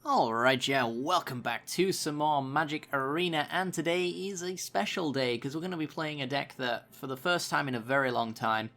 Alright, yeah, welcome back to some more Magic Arena, and today is a special day because we're going to be playing a deck that, for the first time in a very long time,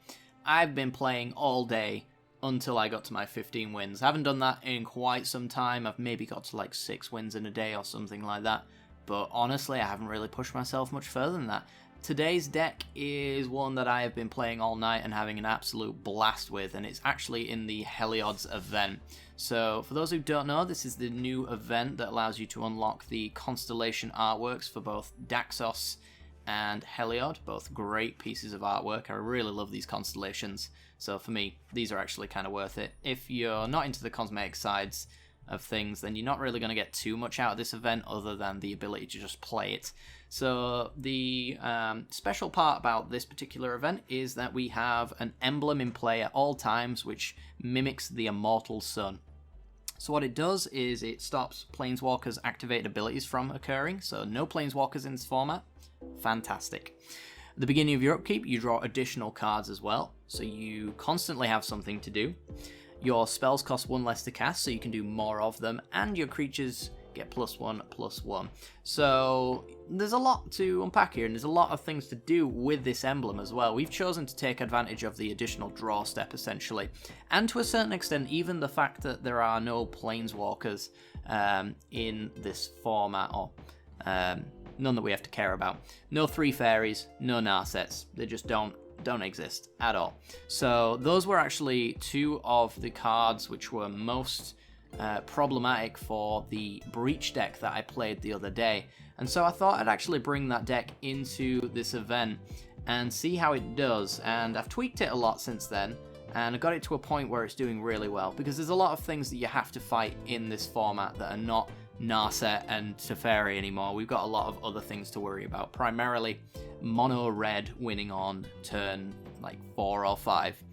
I've been playing all day until I got to my 15 wins. I haven't done that in quite some time. I've maybe got to like 6 wins in a day or something like that, but honestly, I haven't really pushed myself much further than that. Today's deck is one that I have been playing all night and having an absolute blast with, and it's actually in the Heliod's event. So, for those who don't know, this is the new event that allows you to unlock the constellation artworks for both Daxos and Heliod, both great pieces of artwork. I really love these constellations, so for me, these are actually kind of worth it. If you're not into the cosmetic sides of things, then you're not really going to get too much out of this event other than the ability to just play it. So the special part about this particular event is that we have an emblem in play at all times which mimics the Immortal Sun. So what it does is it stops Planeswalkers' activated abilities from occurring, so no Planeswalkers in this format. Fantastic. At the beginning of your upkeep, you draw additional cards as well, so you constantly have something to do. Your spells cost 1 less to cast, so you can do more of them, and your creatures get +1/+1. So there's a lot to unpack here, and there's a lot of things to do with this emblem as well. We've chosen to take advantage of the additional draw step, essentially, and to a certain extent, even the fact that there are no Planeswalkers in this format, or none that we have to care about. No 3 fairies, no Narsets. They just don't exist at all. So those were actually 2 of the cards which were most problematic for the Breach deck that I played the other day, and so I thought I'd actually bring that deck into this event and see how it does. And I've tweaked it a lot since then, and I got it to a point where it's doing really well, because there's a lot of things that you have to fight in this format that are not Narset and Teferi anymore. We've got a lot of other things to worry about, primarily mono red winning on turn like 4 or 5.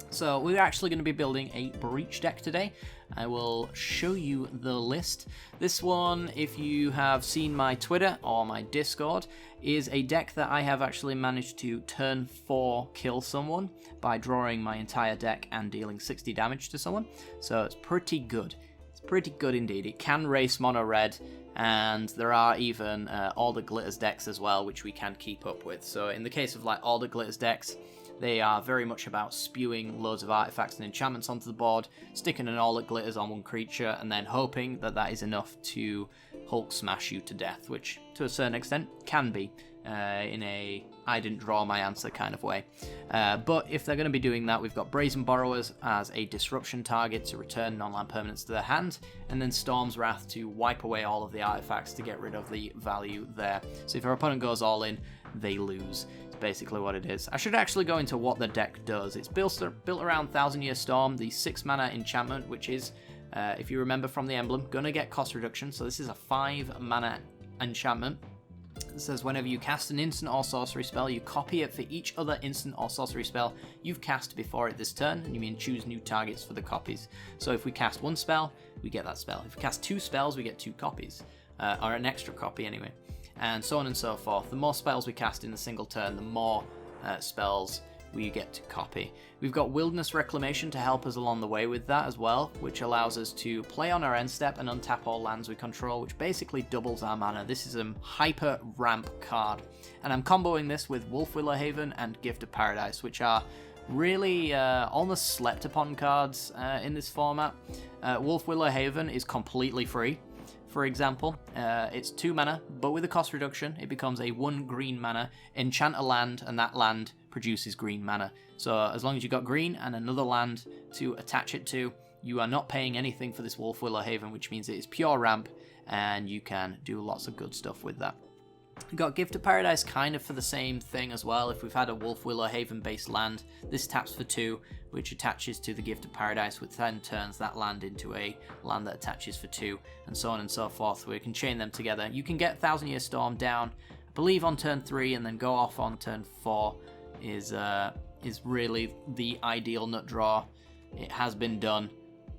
So we're actually going to be building a Breach deck today. I will show you the list. This one, if you have seen my Twitter or my Discord, is a deck that I have actually managed to turn 4 kill someone by drawing my entire deck and dealing 60 damage to someone. So it's pretty good. It's pretty good indeed. It can race mono red, and there are even all the glitters decks as well, which we can keep up with. So in the case of like all the glitters decks, they are very much about spewing loads of artifacts and enchantments onto the board, sticking an all that glitters on one creature, and then hoping that that is enough to Hulk smash you to death, which to a certain extent can be in a I didn't draw my answer kind of way. But if they're going to be doing that, we've got Brazen Borrowers as a disruption target to return non-land permanents to their hand, and then Storm's Wrath to wipe away all of the artifacts to get rid of the value there. So if our opponent goes all in, they lose. It's basically what it is. I should actually go into what the deck does. It's built around 1000 Year Storm, the 6 mana enchantment, which is, if you remember from the emblem, gonna get cost reduction. So this is a 5 mana enchantment. It says whenever you cast an instant or sorcery spell, you copy it for each other instant or sorcery spell you've cast before it this turn, and you may choose new targets for the copies. So if we cast 1 spell, we get that spell. If we cast 2 spells, we get 2 copies, or an extra copy anyway, and so on and so forth. The more spells we cast in a single turn, the more spells we get to copy. We've got Wilderness Reclamation to help us along the way with that as well, which allows us to play on our end step and untap all lands we control, which basically doubles our mana. This is a hyper ramp card, and I'm comboing this with Wolfwillow Haven and Gift of Paradise, which are really almost slept upon cards in this format. Wolfwillow Haven is completely free. For example, it's 2 mana, but with a cost reduction, it becomes a 1 green mana, enchant a land, and that land produces green mana. So as long as you've got green and another land to attach it to, you are not paying anything for this Wolfwillow Haven, which means it is pure ramp, and you can do lots of good stuff with that. We've got Gift of Paradise kind of for the same thing as well. If we've had a Wolfwillow Haven based land, this taps for 2, which attaches to the Gift of Paradise, which then turns that land into a land that attaches for 2, and so on and so forth. We can chain them together. You can get 1000 Year Storm down, I believe, on turn 3, and then go off on turn 4 is really the ideal nut draw. It has been done,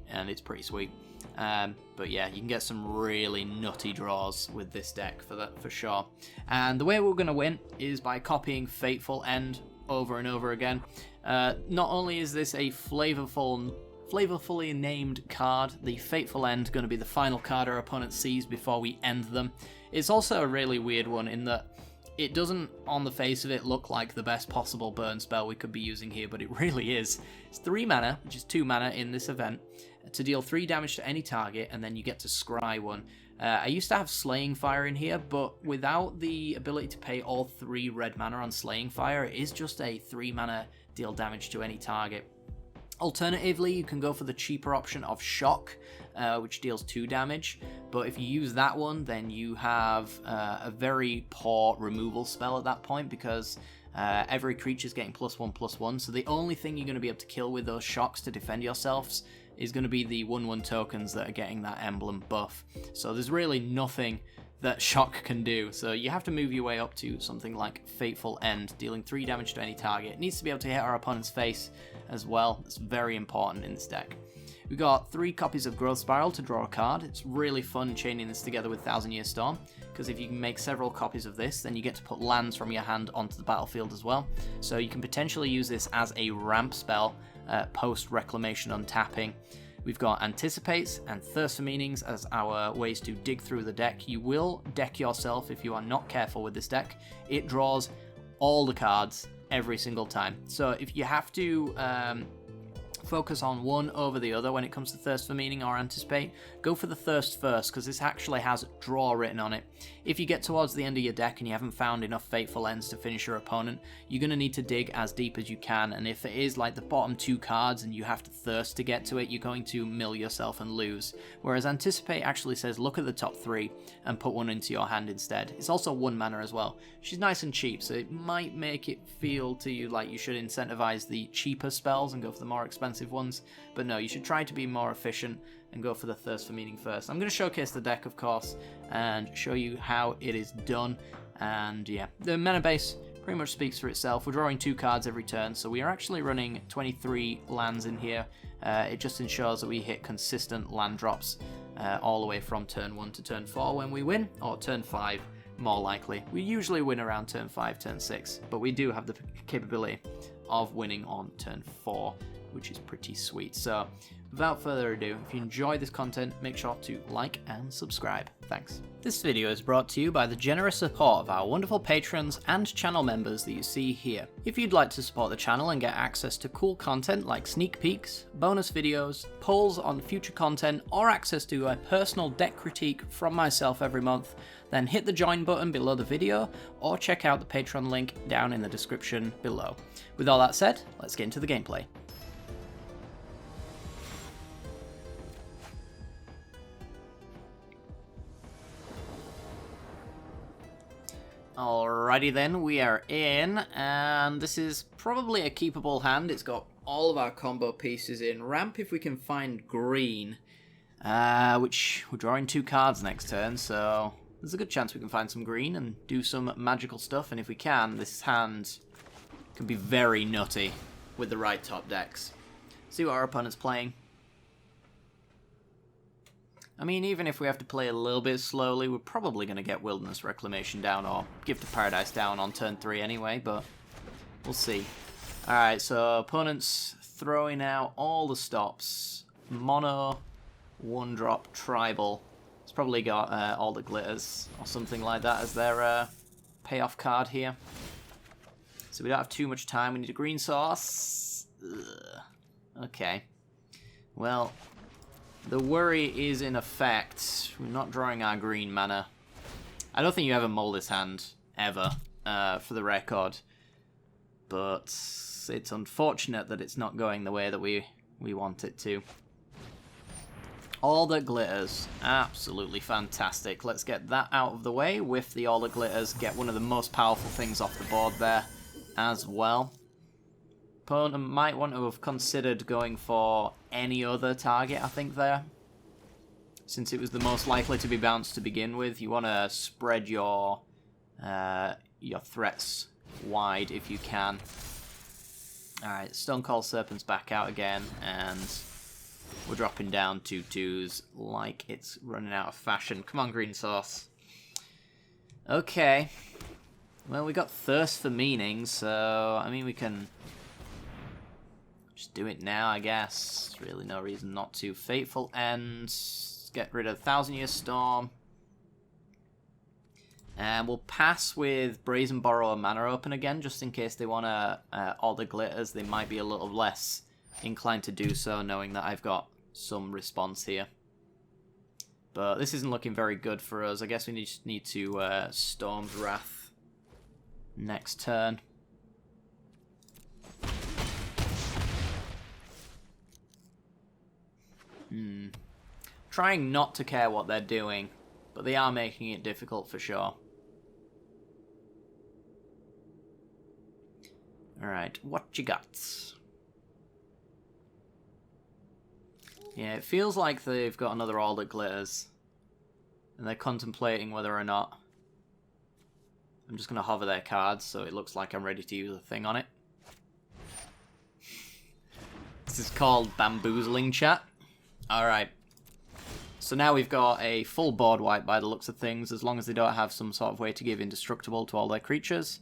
and it's pretty sweet. But yeah, you can get some really nutty draws with this deck for sure. And the way we're going to win is by copying Fateful End over and over again. Not only is this a flavorful flavorfully named card. The Fateful End going to be the final card our opponent sees before we end them. It's also a really weird one in that it doesn't, on the face of it, look like the best possible burn spell we could be using here, but it really is. It's 3 mana, which is 2 mana in this event, to deal 3 damage to any target, and then you get to scry 1. I used to have Slaying Fire in here, but without the ability to pay all 3 red mana on Slaying Fire, it is just a 3 mana deal damage to any target. Alternatively, you can go for the cheaper option of Shock, which deals 2 damage, but if you use that one, then you have a very poor removal spell at that point, because every creature's getting +1/+1, so the only thing you're going to be able to kill with those shocks to defend yourselves is going to be the 1/1 tokens that are getting that emblem buff. So there's really nothing that Shock can do, so you have to move your way up to something like Fateful End, dealing 3 damage to any target. It needs to be able to hit our opponent's face as well. It's very important in this deck. We've got 3 copies of Growth Spiral to draw a card. It's really fun chaining this together with Thousand Year Storm, because if you can make several copies of this, then you get to put lands from your hand onto the battlefield as well. So you can potentially use this as a ramp spell post Reclamation untapping. We've got Anticipates and Thirst for Meanings as our ways to dig through the deck. You will deck yourself if you are not careful with this deck. It draws all the cards every single time. So if you have to focus on one over the other when it comes to Thirst for Meaning or Anticipate, go for the Thirst first, because this actually has Draw written on it. If you get towards the end of your deck and you haven't found enough Fateful Ends to finish your opponent, you're going to need to dig as deep as you can, and if it is like the bottom 2 cards and you have to thirst to get to it, you're going to mill yourself and lose. Whereas Anticipate actually says look at the top 3 and put one into your hand instead. It's also 1 mana as well. She's nice and cheap, so it might make it feel to you like you should incentivize the cheaper spells and go for the more expensive ones, but no, you should try to be more efficient and go for the Thirst for Meaning first. I'm going to showcase the deck, of course, and show you how it is done. And yeah, the mana base pretty much speaks for itself. We're drawing 2 cards every turn, so we are actually running 23 lands in here. It just ensures that we hit consistent land drops all the way from turn 1 to turn 4 when we win, or turn 5 more likely. We usually win around turn 5, turn 6, but we do have the capability of winning on turn 4, which is pretty sweet. So without further ado, if you enjoy this content, make sure to like and subscribe. Thanks. This video is brought to you by the generous support of our wonderful patrons and channel members that you see here. If you'd like to support the channel and get access to cool content like sneak peeks, bonus videos, polls on future content, or access to a personal deck critique from myself every month, then hit the join button below the video or check out the Patreon link down in the description below. With all that said, let's get into the gameplay. Alrighty then, we are in, and this is probably a keepable hand. It's got all of our combo pieces in. Ramp if we can find green, which we're drawing 2 cards next turn, so there's a good chance we can find some green and do some magical stuff, and if we can, this hand can be very nutty with the right top decks. See what our opponent's playing. I mean, even if we have to play a little bit slowly, we're probably going to get Wilderness Reclamation down or Gift of Paradise down on turn 3 anyway, but we'll see. Alright, so opponent's throwing out all the stops. Mono, 1-drop, tribal. It's probably got all the glitters or something like that as their payoff card here. So we don't have too much time. We need a green source. Ugh. Okay. Well, the worry is in effect, we're not drawing our green mana. I don't think you ever mull this hand, ever, for the record. But it's unfortunate that it's not going the way that we want it to. All That Glitters, absolutely fantastic. Let's get that out of the way with the All That Glitters, get one of the most powerful things off the board there as well. Opponent might want to have considered going for any other target, I think, there. Since it was the most likely to be bounced to begin with, you want to spread your threats wide if you can. Alright, Stonecoil Serpent's back out again, and we're dropping down 2/2s like it's running out of fashion. Come on, green sauce. Okay. Well, we got Thirst for Meaning, so, I mean, we can Just do it now, I guess. There's really no reason not to. Fateful End. Get rid of 1,000-Year Storm. And we'll pass with Brazen Borrower Mana open again, just in case they want to Order Glitters. They might be a little less inclined to do so, knowing that I've got some response here. But this isn't looking very good for us. I guess we just need to Storm's Wrath next turn. Trying not to care what they're doing, but they are making it difficult for sure. Alright, what you got? Yeah, it feels like they've got another All That Glitters. And they're contemplating whether or not... I'm just going to hover their cards so it looks like I'm ready to use a thing on it. This is called bamboozling, chat. Alright. So now we've got a full board wipe by the looks of things, as long as they don't have some sort of way to give indestructible to all their creatures.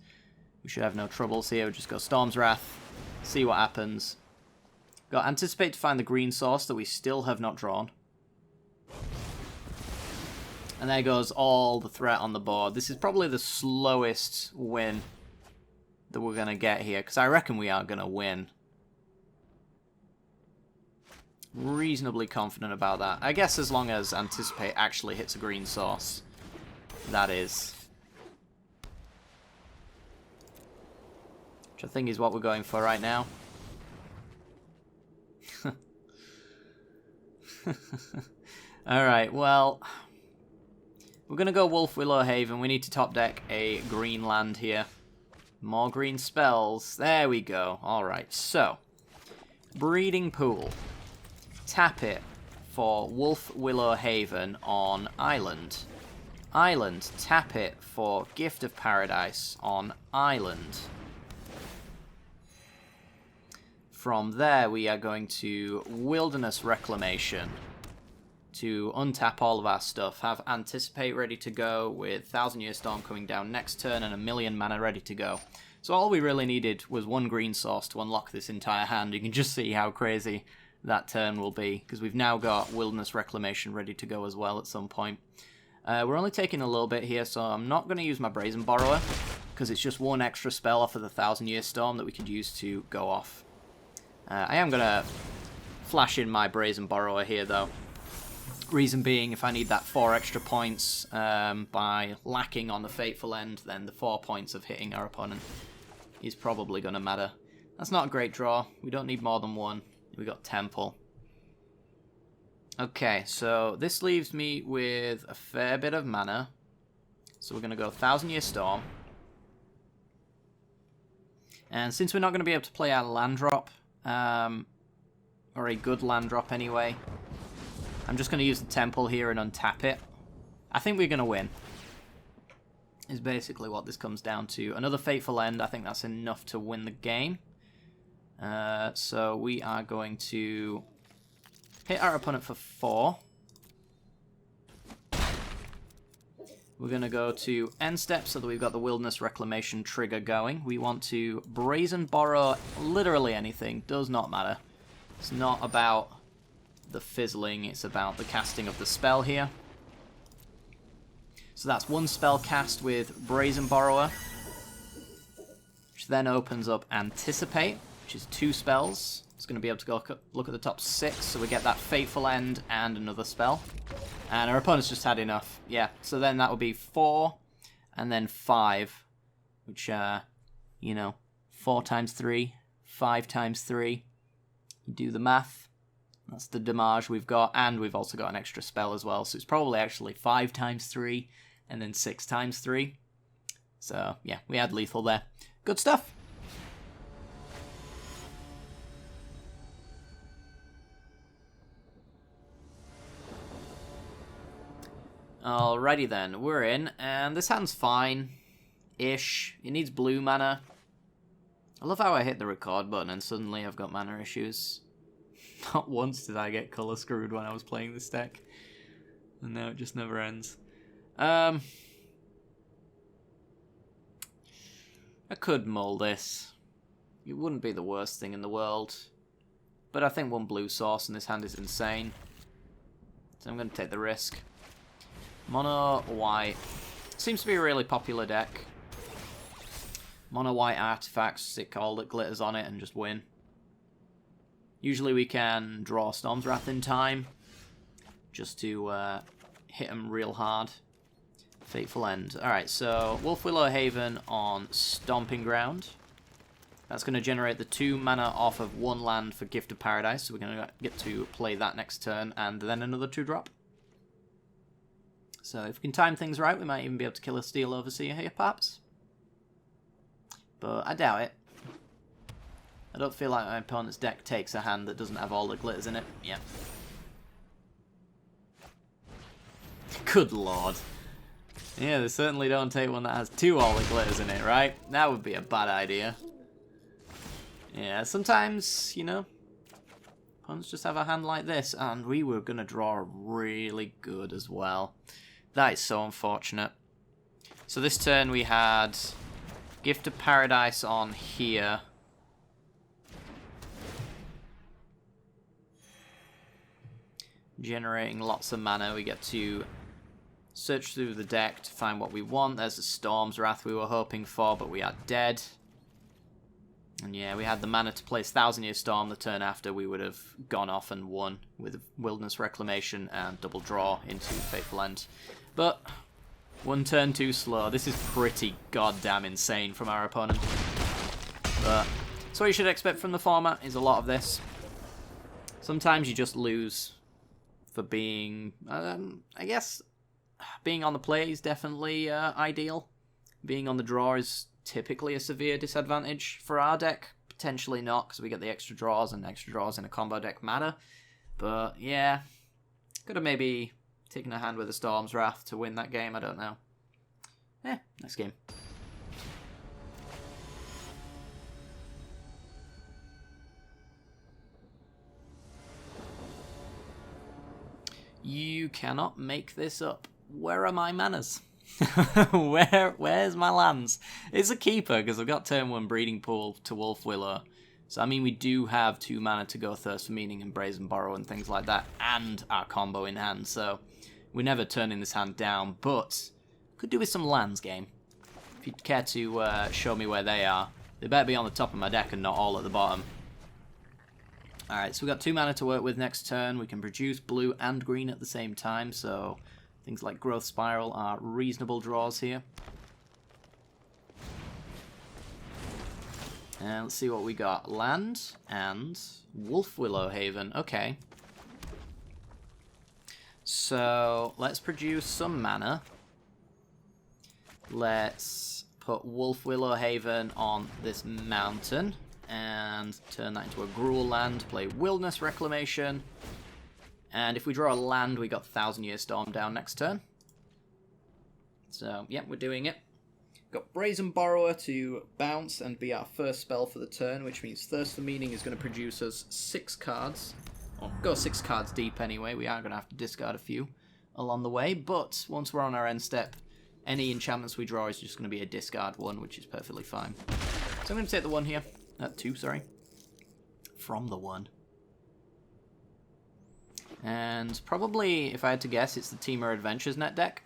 We should have no troubles here. We'll just go Storm's Wrath, see what happens. Got Anticipate to find the green source that we still have not drawn. And there goes all the threat on the board. This is probably the slowest win that we're going to get here, because I reckon we are going to win. Reasonably confident about that. I guess as long as Anticipate actually hits a green source. That is. Which I think is what we're going for right now. Alright, well... we're going to go Wolf Willow Haven. We need to top deck a green land here. More green spells. There we go. Alright, so... Breeding Pool. Tap it for Wolf Willow Haven on Island. Island, tap it for Gift of Paradise on Island. From there, we are going to Wilderness Reclamation to untap all of our stuff, have Anticipate ready to go with 1,000-Year Storm coming down next turn and 1,000,000 mana ready to go. So all we really needed was one green source to unlock this entire hand. You can just see how crazy that turn will be, because we've now got Wilderness Reclamation ready to go as well at some point. We're only taking a little bit here, so I'm not going to use my Brazen Borrower, because it's just one extra spell off of the 1,000-Year Storm that we could use to go off. I am going to flash in my Brazen Borrower here, though. Reason being, if I need that 4 extra points by lacking on the Fateful End, then the 4 points of hitting our opponent is probably going to matter. That's not a great draw. We don't need more than one. We got Temple. Okay, so this leaves me with a fair bit of mana. So we're going to go 1,000-Year Storm. And since we're not going to be able to play our land drop, or a good land drop anyway, I'm just going to use the Temple here and untap it. I think we're going to win, is basically what this comes down to. Another Fateful End, I think that's enough to win the game. So we are going to hit our opponent for 4. We're going to go to end step so that we've got the Wilderness Reclamation trigger going. We want to Brazen Borrow literally anything, does not matter. It's not about the fizzling, it's about the casting of the spell here. So that's one spell cast with Brazen Borrower, which then opens up Anticipate, which is 2 spells. It's going to be able to go look at the top 6, so we get that Fateful End and another spell. And our opponent's just had enough. Yeah, so then that would be 4, and then 5, which, you know, 4 times 3, 5 times 3. You do the math. That's the damage we've got, and we've also got an extra spell as well, so it's probably actually 5 times 3, and then 6 times 3. So, yeah, we had lethal there. Good stuff. Alrighty then, we're in, and this hand's fine-ish. It needs blue mana. I love how I hit the record button and suddenly I've got mana issues. Not once did I get colour screwed when I was playing this deck. And now it just never ends. I could mull this. It wouldn't be the worst thing in the world. but I think 1 blue source in this hand is insane. So I'm going to take the risk. Mono white. Seems to be a really popular deck. Mono white artifacts, stick all that glitters on it and just win. Usually we can draw Storm's Wrath in time, just to hit them real hard. Fateful End. Alright, so Wolfwillow Haven on Stomping Ground. That's going to generate the 2 mana off of 1 land for Gift of Paradise, so we're going to get to play that next turn, and then another 2-drop. So if we can time things right, we might even be able to kill a Steel Overseer here, perhaps. But I doubt it. I don't feel like my opponent's deck takes a hand that doesn't have all the glitters in it. Yeah. Good lord. Yeah, they certainly don't take one that has 2 all the glitters in it, right? That would be a bad idea. Yeah, sometimes, you know, opponents just have a hand like this, and we were going to draw really good as well. That is so unfortunate. So this turn we had Gift of Paradise on here. Generating lots of mana. We get to search through the deck to find what we want. There's the Storm's Wrath we were hoping for, but we are dead. And yeah, we had the mana to place Thousand Year Storm. The turn after, we would have gone off and won with Wilderness Reclamation and double draw into Fateful End. But 1 turn too slow. This is pretty goddamn insane from our opponent. But so what you should expect from the format is a lot of this. Sometimes you just lose for being, I guess, being on the play is definitely ideal. Being on the draw is typically a severe disadvantage for our deck. Potentially not, because we get the extra draws, and extra draws in a combo deck matter. But yeah, could have maybe taken a hand with a Storm's Wrath to win that game, I don't know. Next game. You cannot make this up. Where are my manners? Where's my lands? It's a keeper, because I've got turn 1 Breeding Pool to Wolfwillow. So, I mean, we do have 2 mana to go Thirst for Meaning and Brazen Borrow and things like that, and our combo in hand. So, we're never turning this hand down, but could do with some lands, game. If you'd care to show me where they are. They better be on the top of my deck and not all at the bottom. Alright, so we've got 2 mana to work with next turn. We can produce blue and green at the same time, so things like Growth Spiral are reasonable draws here. And let's see what we got. Land and Wolfwillow Haven. Okay. So let's produce some mana. Let's put Wolfwillow Haven on this mountain and turn that into a Gruul land. Play Wilderness Reclamation. And if we draw a land, we got Thousand Year Storm down next turn. So, yeah, we're doing it. Got Brazen Borrower to bounce and be our first spell for the turn, which means Thirst for Meaning is going to produce us 6 cards. Or go 6 cards deep anyway. We are going to have to discard a few along the way, but once we're on our end step, any enchantments we draw is just going to be a discard 1, which is perfectly fine. So I'm going to take the 1 here. 2, sorry. From the 1. And probably, if I had to guess, it's the Temur Adventures net deck.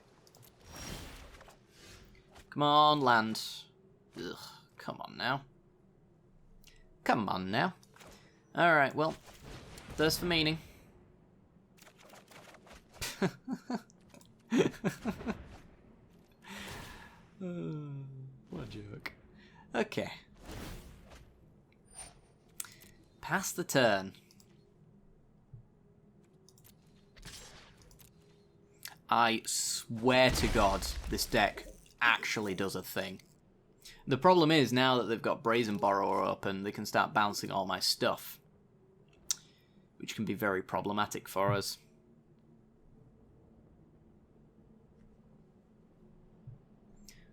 Come on, land. Ugh, come on now. Come on now. Alright, well, Thirst for Meaning. What a joke. Okay. Pass the turn. I swear to God, this deck actually does a thing. The problem is, now that they've got Brazen Borrower open, they can start bouncing all my stuff, which can be very problematic for us.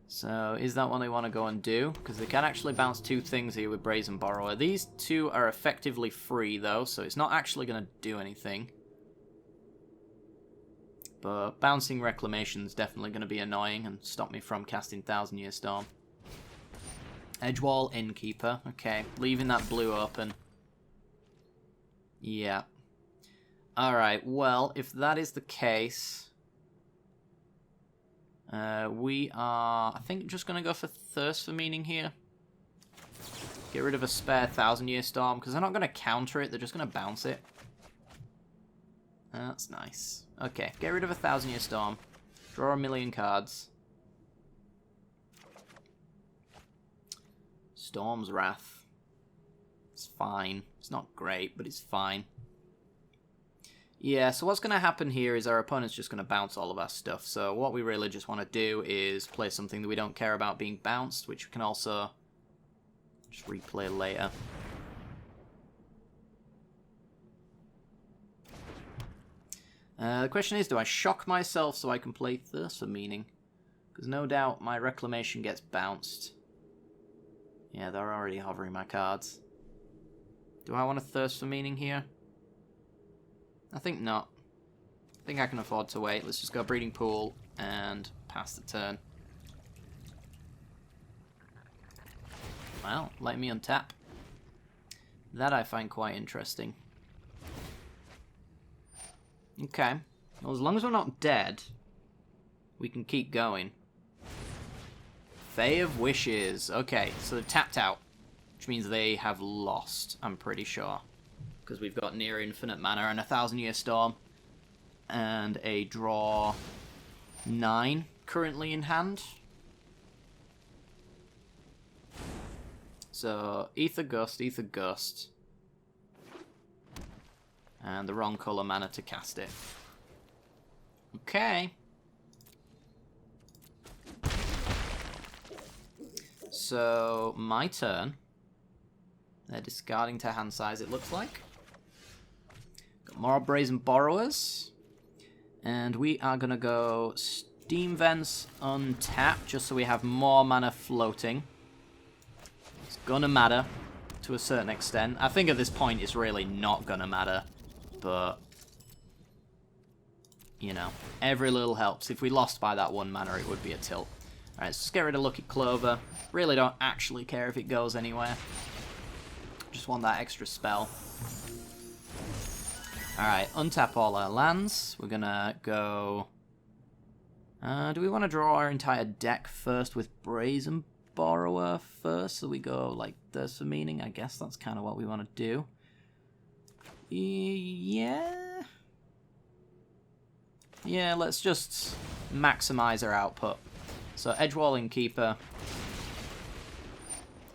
So, is that one they want to go and do? Because they can actually bounce 2 things here with Brazen Borrower. These 2 are effectively free, though, so it's not actually going to do anything. But bouncing Reclamation is definitely going to be annoying and stop me from casting Thousand Year Storm. Edgewall, Innkeeper. Okay, leaving that blue open. Yeah. Alright, well, if that is the case, we are, I think, just going to go for Thirst for Meaning here. Get rid of a spare 1000-Year Storm, because they're not going to counter it, they're just going to bounce it. That's nice. Okay, get rid of a 1000-Year Storm. Draw a million cards. Storm's Wrath. It's fine. It's not great, but it's fine. Yeah, so what's going to happen here is our opponent's just going to bounce all of our stuff. So what we really just want to do is play something that we don't care about being bounced, which we can also just replay later. The question is, do I shock myself so I can play Thirst for Meaning? Because no doubt my Reclamation gets bounced. Yeah, they're already hovering my cards. Do I want to Thirst for Meaning here? I think not. I think I can afford to wait. Let's just go Breeding Pool and pass the turn. Well, let me untap. That I find quite interesting. Okay. Well, as long as we're not dead, we can keep going. Fae of Wishes. Okay, so they've tapped out, which means they have lost, I'm pretty sure. Because we've got near infinite mana and a 1000-Year Storm. And a draw 9 currently in hand. So, Ether Gust, Ether Gust. And the wrong colour mana to cast it. Okay. So, my turn. They're discarding to hand size, it looks like. Got more Brazen Borrowers. And we are going to go Steam Vents untap, just so we have more mana floating. It's going to matter to a certain extent. I think at this point it's really not going to matter. But, you know, every little helps. If we lost by that 1 mana, it would be a tilt. Alright, let's get rid of Lucky Clover. Really don't actually care if it goes anywhere. Just want that extra spell. Alright, untap all our lands. We're gonna go... do we want to draw our entire deck first with Brazen Borrower first? So we go, like, Thirst for Meaning? I guess that's kind of what we want to do. Yeah? Yeah, let's just maximize our output. So, Edgewalling Keeper.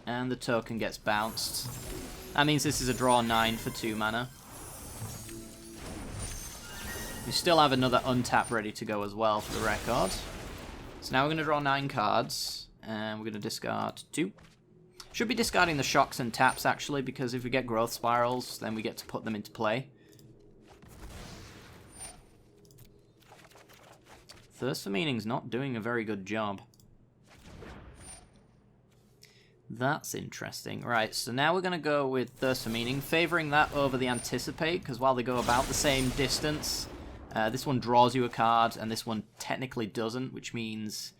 And the token gets bounced. That means this is a draw 9 for 2 mana. We still have another untap ready to go as well for the record. So now we're going to draw 9 cards. And we're going to discard 2. Should be discarding the shocks and taps, actually, because if we get Growth Spirals, then we get to put them into play. Thirst for Meaning's not doing a very good job. That's interesting. Right, so now we're going to go with Thirst for Meaning, favoring that over the Anticipate, because while they go about the same distance, this one draws you a card, and this one technically doesn't, which means...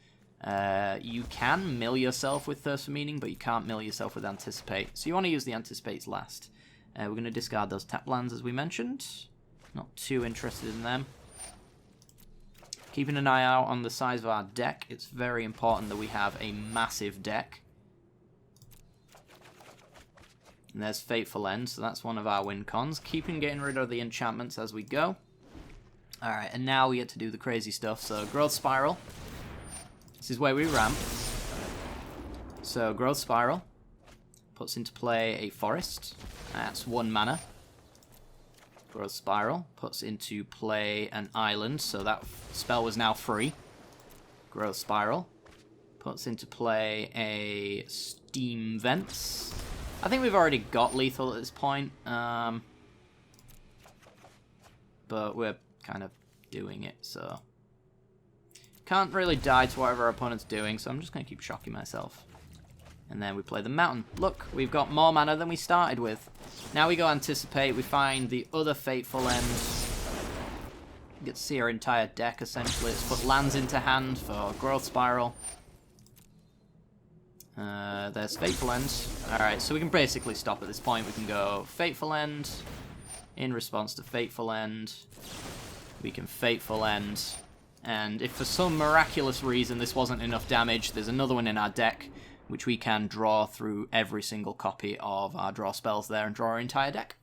you can mill yourself with Thirst for Meaning, but you can't mill yourself with Anticipate. So you want to use the Anticipates last. We're going to discard those tap lands as we mentioned. Not too interested in them. Keeping an eye out on the size of our deck. It's very important that we have a massive deck. And there's Fateful End, so that's one of our win cons. Keeping getting rid of the enchantments as we go. Alright, and now we get to do the crazy stuff. So Growth Spiral. This is where we ramp. So, Growth Spiral puts into play a forest. That's 1 mana. Growth Spiral puts into play an island, so that spell was now free. Growth Spiral puts into play a Steam Vents. I think we've already got lethal at this point. But we're kind of doing it, so... Can't really die to whatever our opponent's doing, so I'm just going to keep shocking myself. And then we play the Mountain. Look, we've got more mana than we started with. Now we go Anticipate, we find the other Fateful End. We get to see our entire deck, essentially. Let's put lands into hand for Growth Spiral. There's Fateful End. Alright, so we can basically stop at this point. We can go Fateful End, in response to Fateful End. We can Fateful End. And if for some miraculous reason this wasn't enough damage, there's another one in our deck, which we can draw through every single copy of our draw spells there and draw our entire deck.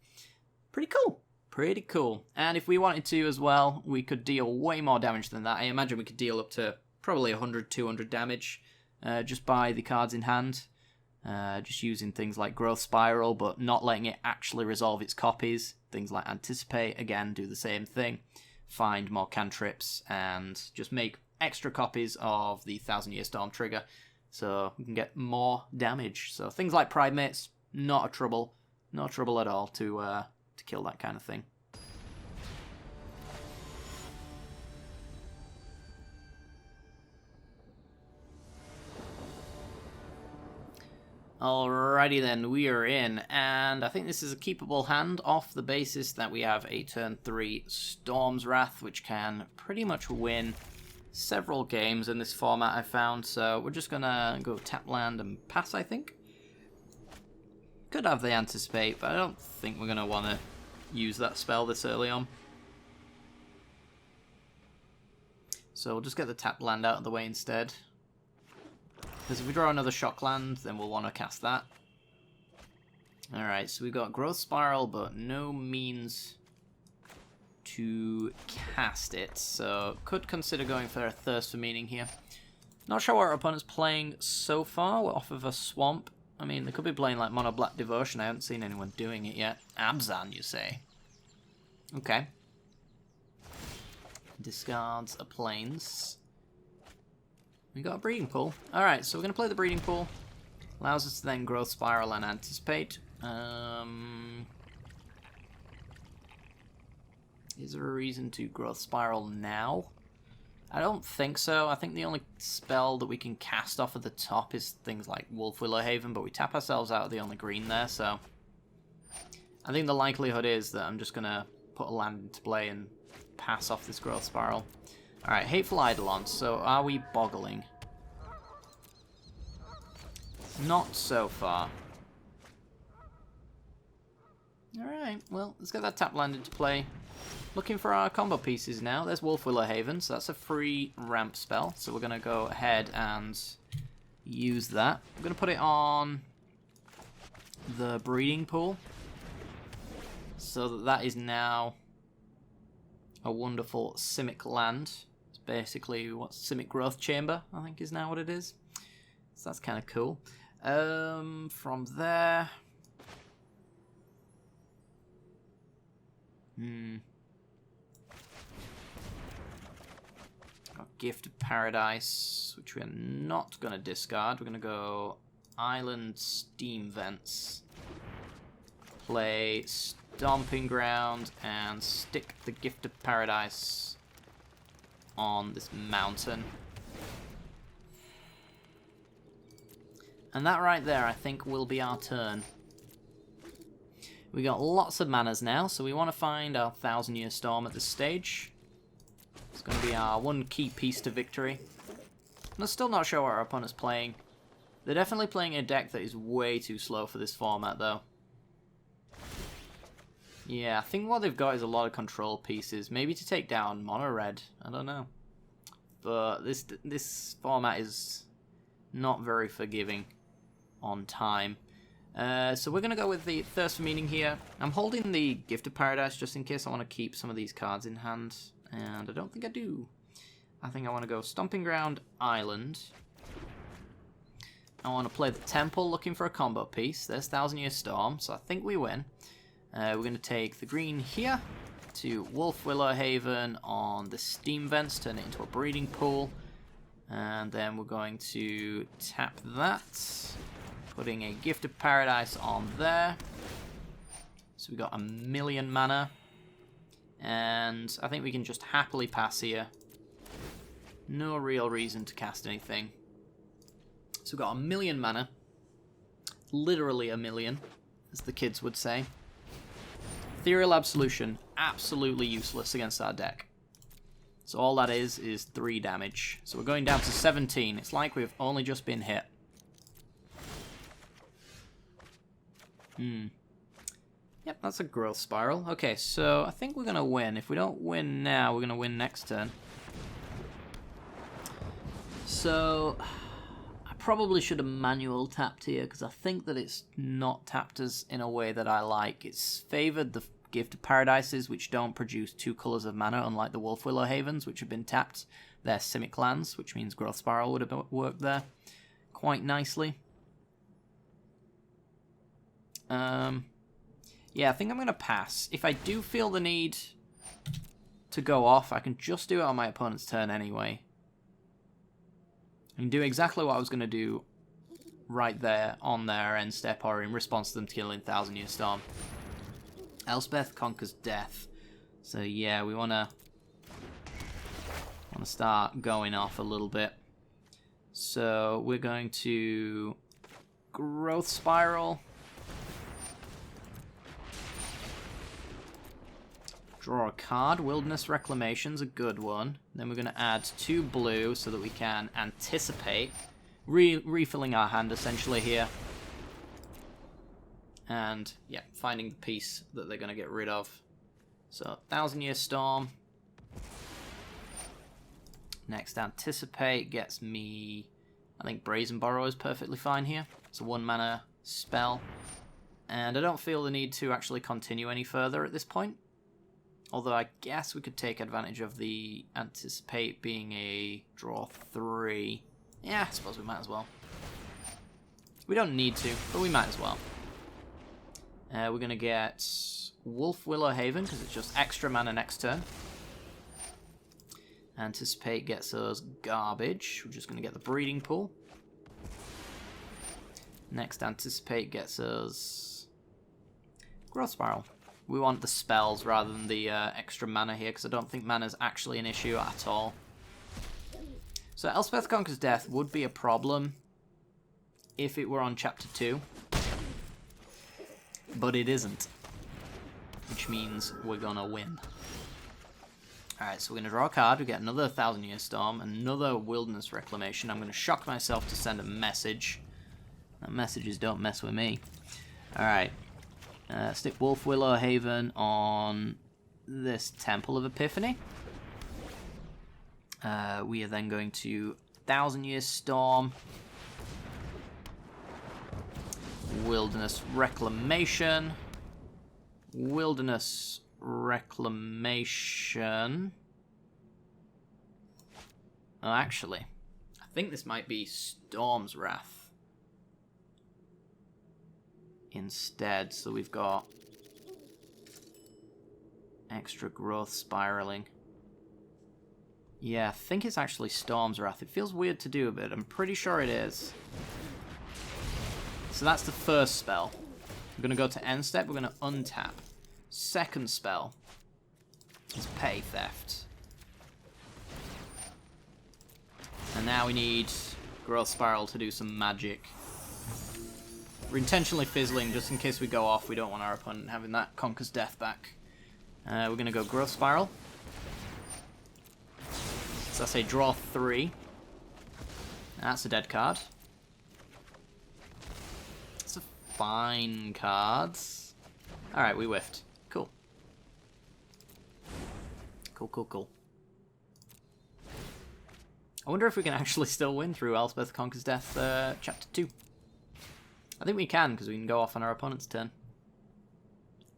Pretty cool. Pretty cool. And if we wanted to as well, we could deal way more damage than that. I imagine we could deal up to probably 100, 200 damage just by the cards in hand. Just using things like Growth Spiral, but not letting it actually resolve its copies. Things like Anticipate, again, do the same thing. Find more cantrips and just make extra copies of the 1,000-Year Storm trigger so we can get more damage. So things like Primates, not a trouble. No trouble at all to kill that kind of thing. Alrighty then, we are in, and I think this is a keepable hand off the basis that we have a turn 3 Storm's Wrath, which can pretty much win several games in this format, I found. So we're just gonna go tap land and pass, I think. Could have the Anticipate, but I don't think we're gonna want to use that spell this early on. So we'll just get the tap land out of the way instead. Because if we draw another shock land, then we'll want to cast that. Alright, so we've got Growth Spiral, but no means to cast it. So could consider going for a Thirst for Meaning here. Not sure what our opponent's playing so far. We're off of a Swamp. I mean, they could be playing like Mono Black Devotion. I haven't seen anyone doing it yet. Abzan, you say? Okay. Discards a Plains. We got a Breeding Pool. Alright, so we're going to play the Breeding Pool. Allows us to then Growth Spiral and Anticipate. Is there a reason to Growth Spiral now? I don't think so. I think the only spell that we can cast off at the top is things like Wolf Willowhaven, but we tap ourselves out of the only green there, so... I think the likelihood is that I'm just going to put a land into play and pass off this Growth Spiral. Alright, Hateful Eidolon. So, are we boggling? Not so far. Alright, well, let's get that tap land into play. Looking for our combo pieces now. There's Wolf Willowhaven, so that's a free ramp spell. So we're going to go ahead and use that. I'm going to put it on the Breeding Pool. So that is now a wonderful Simic land. Basically, what Simic Growth Chamber, I think is now what it is. So that's kind of cool. From there... Got Gift of Paradise, which we're not going to discard. We're going to go Island Steam Vents. Play Stomping Ground and stick the Gift of Paradise on this mountain. And that right there, I think, will be our turn. We got lots of manas now, so we want to find our 1,000-Year Storm at this stage. It's going to be our one key piece to victory. I'm still not sure what our opponent's playing. They're definitely playing a deck that is way too slow for this format, though. Yeah, I think what they've got is a lot of control pieces. Maybe to take down Mono Red. I don't know. But this format is not very forgiving on time. So we're going to go with the Thirst for Meaning here. I'm holding the Gift of Paradise just in case I want to keep some of these cards in hand. And I don't think I do. I think I want to go Stomping Ground, Island. I want to play the Temple looking for a combo piece. There's 1,000-Year Storm, so I think we win. We're going to take the green here to Wolf Willowhaven on the Steam Vents, turn it into a Breeding Pool. And then we're going to tap that, putting a Gift of Paradise on there. So we got 1,000,000 mana. And I think we can just happily pass here. No real reason to cast anything. So we've got 1,000,000 mana. Literally 1,000,000, as the kids would say. Ethereal Absolution, absolutely useless against our deck. So all that is 3 damage. So we're going down to 17. It's like we've only just been hit. Yep, that's a growth spiral. Okay, so I think we're going to win. If we don't win now, we're going to win next turn. So I probably should have manual tapped here, because I think that it's not tapped us in a way that I like. It's favoured the Gift of Paradises, which don't produce 2 colours of mana, unlike the Wolf Willow Havens, which have been tapped. They're Simic lands, which means Growth Spiral would have worked there quite nicely. Yeah, I think I'm going to pass. If I do feel the need to go off, I can just do it on my opponent's turn anyway. I can do exactly what I was going to do right there on their end step, or in response to them killing Thousand Year Storm. Elspeth conquers death. So yeah, we want to start going off a little bit. So we're going to Growth Spiral. Draw a card. Wilderness Reclamation's a good one. Then we're going to add 2 blue so that we can anticipate. Refilling our hand essentially here. And yeah, finding the piece that they're going to get rid of. So, Thousand Year Storm. Next, Anticipate gets me... I think Brazen Borrow is perfectly fine here. It's a 1 mana spell. And I don't feel the need to actually continue any further at this point. Although I guess we could take advantage of the Anticipate being a draw 3. Yeah, I suppose we might as well. We don't need to, but we might as well. We're going to get Wolf Willow Haven, because it's just extra mana next turn. Anticipate gets us garbage. We're just going to get the Breeding Pool. Next, Anticipate gets us Growth Spiral. We want the spells rather than the extra mana here, because I don't think mana is actually an issue at all. So Elspeth Conquers Death would be a problem if it were on Chapter 2. But it isn't. Which means we're gonna win. Alright, so we're gonna draw a card. We get another Thousand Year Storm, another Wilderness Reclamation. I'm gonna shock myself to send a message. That message is don't mess with me. Alright. Stick Wolf Willow Haven on this Temple of Epiphany. We are then going to Thousand Year Storm. Wilderness Reclamation. Wilderness Reclamation. Oh, actually, I think this might be Storm's Wrath instead. So we've got extra growth spiraling. Yeah, I think it's actually Storm's Wrath. It feels weird to do, but I'm pretty sure it is. So that's the first spell. We're going to go to end step. We're going to untap. Second spell is Pay Theft. And now we need Growth Spiral to do some magic. We're intentionally fizzling just in case we go off. We don't want our opponent having that Conquers Death back. We're going to go Growth Spiral. So that's a draw 3. That's a dead card. It's a fine card. Alright, we whiffed. Cool. Cool. I wonder if we can actually still win through Elspeth Conquers Death Chapter 2. I think we can, because we can go off on our opponent's turn.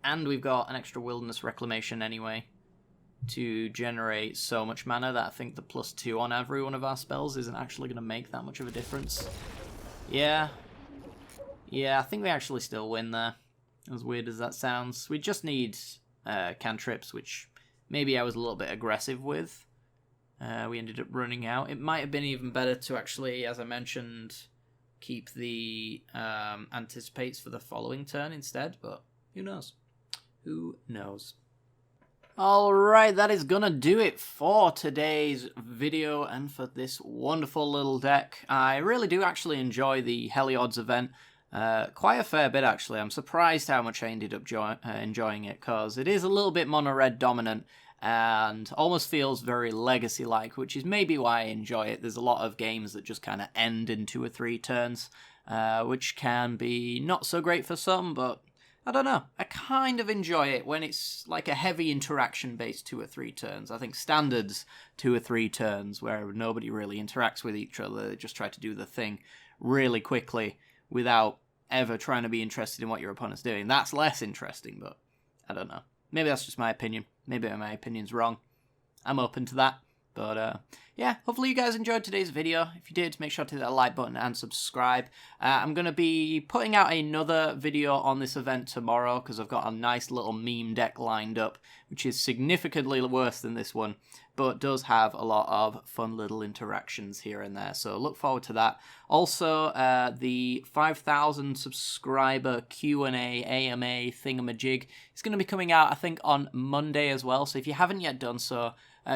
And we've got an extra Wilderness Reclamation anyway to generate so much mana that I think the +2 on every one of our spells isn't actually going to make that much of a difference. Yeah, I think we actually still win there, as weird as that sounds. We just need cantrips, which maybe I was a little bit aggressive with. We ended up running out. It might have been even better to actually, as I mentioned, keep the Anticipates for the following turn instead, but who knows? Who knows? Alright, that is gonna do it for today's video and for this wonderful little deck. I really do actually enjoy the Heliod's event. Quite a fair bit, actually. I'm surprised how much I ended up enjoying it, because it is a little bit mono-red dominant and almost feels very Legacy-like, which is maybe why I enjoy it. There's a lot of games that just kind of end in 2 or 3 turns, which can be not so great for some, but I don't know. I kind of enjoy it when it's like a heavy interaction-based 2 or 3 turns. I think standards 2 or 3 turns where nobody really interacts with each other. They just try to do the thing really quickly without ever trying to be interested in what your opponent's doing. That's less interesting, but I don't know. Maybe that's just my opinion. Maybe my opinion's wrong. I'm open to that. But, yeah, hopefully you guys enjoyed today's video. If you did, make sure to hit that like button and subscribe. I'm going to be putting out another video on this event tomorrow because I've got a nice little meme deck lined up, which is significantly worse than this one, but does have a lot of fun little interactions here and there. So look forward to that. Also, the 5,000 subscriber Q&A AMA thingamajig is going to be coming out, I think, on Monday as well. So if you haven't yet done so,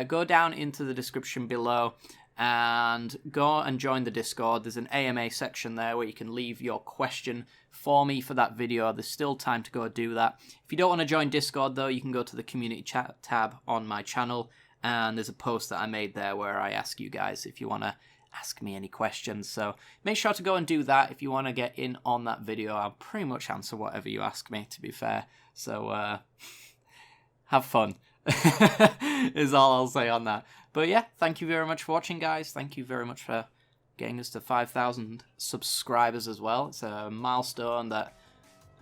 go down into the description below and go and join the Discord. There's an AMA section there where you can leave your question for me for that video. There's still time to go do that. If you don't want to join Discord, though, you can go to the community chat tab on my channel, and there's a post that I made there where I ask you guys if you want to ask me any questions. So make sure to go and do that if you want to get in on that video. I'll pretty much answer whatever you ask me, to be fair. So have fun. Is all I'll say on that. But yeah, thank you very much for watching, guys. Thank you very much for getting us to 5,000 subscribers as well. It's a milestone that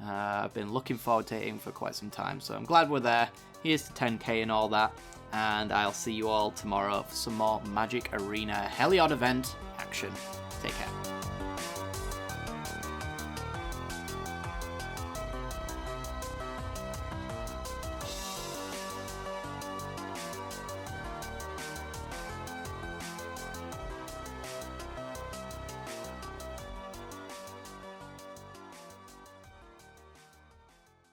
I've been looking forward to hitting for quite some time. So I'm glad we're there. Here's to 10k and all that. And I'll see you all tomorrow for some more Magic Arena Heliod event action. Take care.